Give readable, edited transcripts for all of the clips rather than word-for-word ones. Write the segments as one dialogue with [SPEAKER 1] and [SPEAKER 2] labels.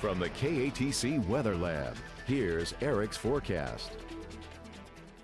[SPEAKER 1] From the KATC Weather Lab, here's Eric's forecast.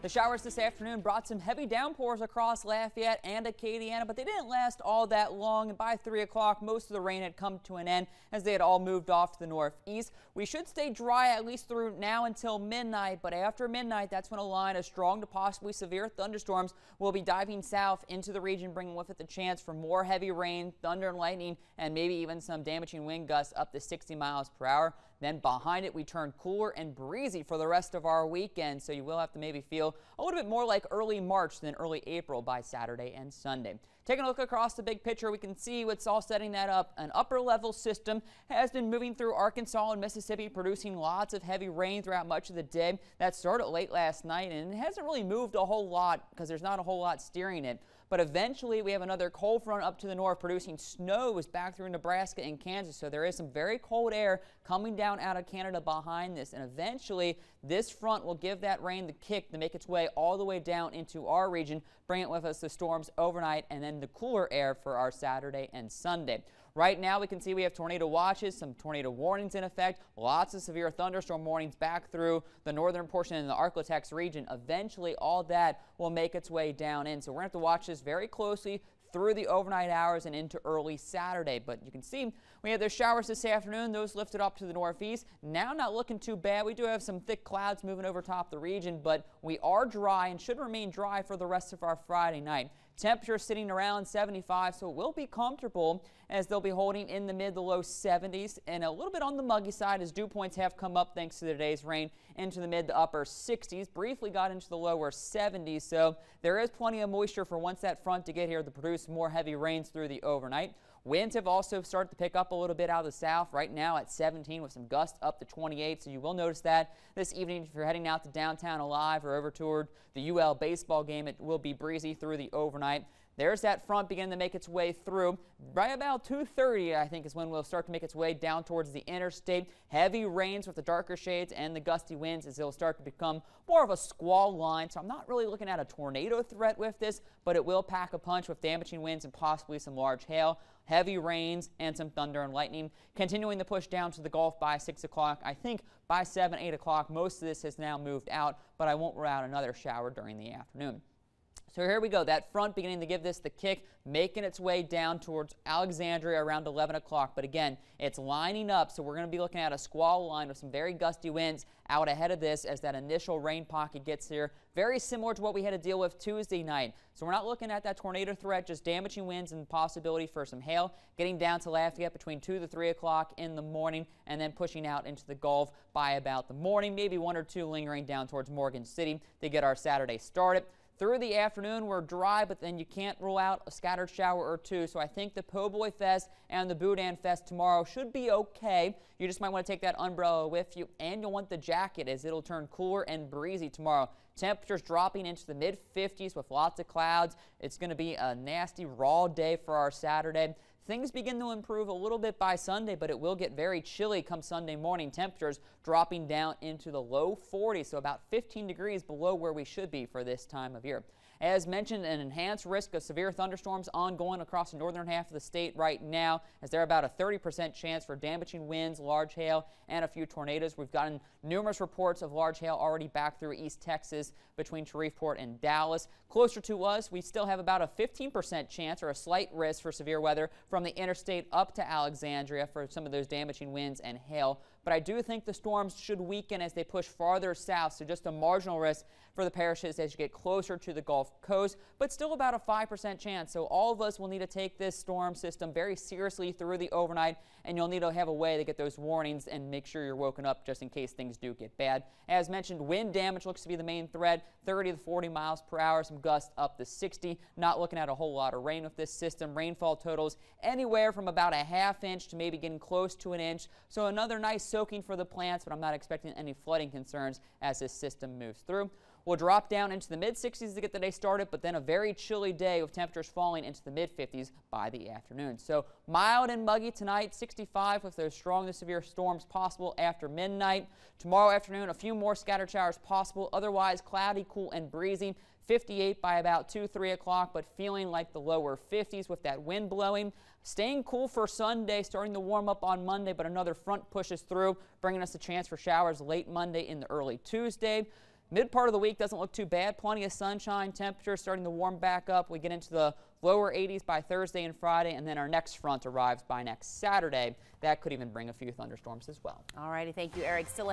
[SPEAKER 2] The showers this afternoon brought some heavy downpours across Lafayette and Acadiana, but they didn't last all that long. And by 3 o'clock, most of the rain had come to an end as they had all moved off to the northeast. We should stay dry at least through now until midnight, but after midnight, that's when a line of strong to possibly severe thunderstorms will be diving south into the region, bringing with it the chance for more heavy rain, thunder and lightning, and maybe even some damaging wind gusts up to 60 miles per hour. Then behind it, we turn cooler and breezy for the rest of our weekend, so you will have to maybe feel a little bit more like early March than early April by Saturday and Sunday. Taking a look across the big picture, we can see what's all setting that up. An upper level system has been moving through Arkansas and Mississippi, producing lots of heavy rain throughout much of the day. That started late last night, and it hasn't really moved a whole lot because there's not a whole lot steering it. But eventually, we have another cold front up to the north producing snows back through Nebraska and Kansas. So there is some very cold air coming down out of Canada behind this. And eventually, this front will give that rain the kick to make its way all the way down into our region, bring it with us the storms overnight, and then the cooler air for our Saturday and Sunday. Right now, we can see we have tornado watches, some tornado warnings in effect, lots of severe thunderstorm warnings back through the northern portion in the Arklatex region. Eventually, all that will make its way down in. So we're going to have to watch this very closely through the overnight hours and into early Saturday. But you can see we had those showers this afternoon. Those lifted up to the northeast. Now not looking too bad. We do have some thick clouds moving over top the region, but we are dry and should remain dry for the rest of our Friday night. Temperature sitting around 75, so it will be comfortable as they'll be holding in the mid to low 70s and a little bit on the muggy side as dew points have come up thanks to today's rain into the mid to upper 60s. Briefly got into the lower 70s, so there is plenty of moisture for once that front to get here to produce more heavy rains through the overnight. Winds have also started to pick up a little bit out of the south right now at 17 with some gusts up to 28. So you will notice that this evening if you're heading out to downtown Alive or over toward the UL baseball game, it will be breezy through the overnight. There's that front beginning to make its way through. Right about 2:30, I think, is when we'll start to make its way down towards the interstate. Heavy rains with the darker shades and the gusty winds as it'll start to become more of a squall line. So I'm not really looking at a tornado threat with this, but it will pack a punch with damaging winds and possibly some large hail. Heavy rains and some thunder and lightning. Continuing the push down to the Gulf by 6 o'clock. I think by 7, 8 o'clock, most of this has now moved out, but I won't rule out another shower during the afternoon. So here we go, that front beginning to give this the kick, making its way down towards Alexandria around 11 o'clock. But again, it's lining up, so we're going to be looking at a squall line with some very gusty winds out ahead of this as that initial rain pocket gets here. Very similar to what we had to deal with Tuesday night. So we're not looking at that tornado threat, just damaging winds and possibility for some hail. Getting down to Lafayette between 2 to 3 o'clock in the morning and then pushing out into the Gulf by about the morning. Maybe 1 or 2 lingering down towards Morgan City to get our Saturday started. Through the afternoon, we're dry, but then you can't rule out a scattered shower or two. So I think the Po' Boy Fest and the Boudin Fest tomorrow should be okay. You just might want to take that umbrella with you, and you'll want the jacket as it'll turn cooler and breezy tomorrow. Temperatures dropping into the mid-50s with lots of clouds. It's going to be a nasty, raw day for our Saturday. Things begin to improve a little bit by Sunday, but it will get very chilly come Sunday morning. Temperatures dropping down into the low 40s, so about 15 degrees below where we should be for this time of year. As mentioned, an enhanced risk of severe thunderstorms ongoing across the northern half of the state right now, as there are about a 30% chance for damaging winds, large hail, and a few tornadoes. We've gotten numerous reports of large hail already back through East Texas between Shreveport and Dallas. Closer to us, we still have about a 15% chance or a slight risk for severe weather from the interstate up to Alexandria for some of those damaging winds and hail. But I do think the storms should weaken as they push farther south, so just a marginal risk for the parishes as you get closer to the Gulf Coast, but still about a 5% chance. So all of us will need to take this storm system very seriously through the overnight, and you'll need to have a way to get those warnings and make sure you're woken up just in case things do get bad. As mentioned, wind damage looks to be the main threat, 30 to 40 miles per hour, some gusts up to 60. Not looking at a whole lot of rain with this system. Rainfall totals anywhere from about a ½ inch to maybe getting close to an inch. So another nice soaking for the plants, but I'm not expecting any flooding concerns as this system moves through. We'll drop down into the mid-60s to get the day started, but then a very chilly day with temperatures falling into the mid-50s by the afternoon. So mild and muggy tonight, 65 with those strong to severe storms possible after midnight. Tomorrow afternoon, a few more scattered showers possible. Otherwise, cloudy, cool, and breezy. 58 by about 2, 3 o'clock, but feeling like the lower 50s with that wind blowing. Staying cool for Sunday, starting to warm up on Monday, but another front pushes through, bringing us a chance for showers late Monday into early Tuesday. Mid part of the week doesn't look too bad. Plenty of sunshine, temperatures starting to warm back up. We get into the lower 80s by Thursday and Friday, and then our next front arrives by next Saturday. That could even bring a few thunderstorms as well.
[SPEAKER 3] All righty, thank you, Eric. Still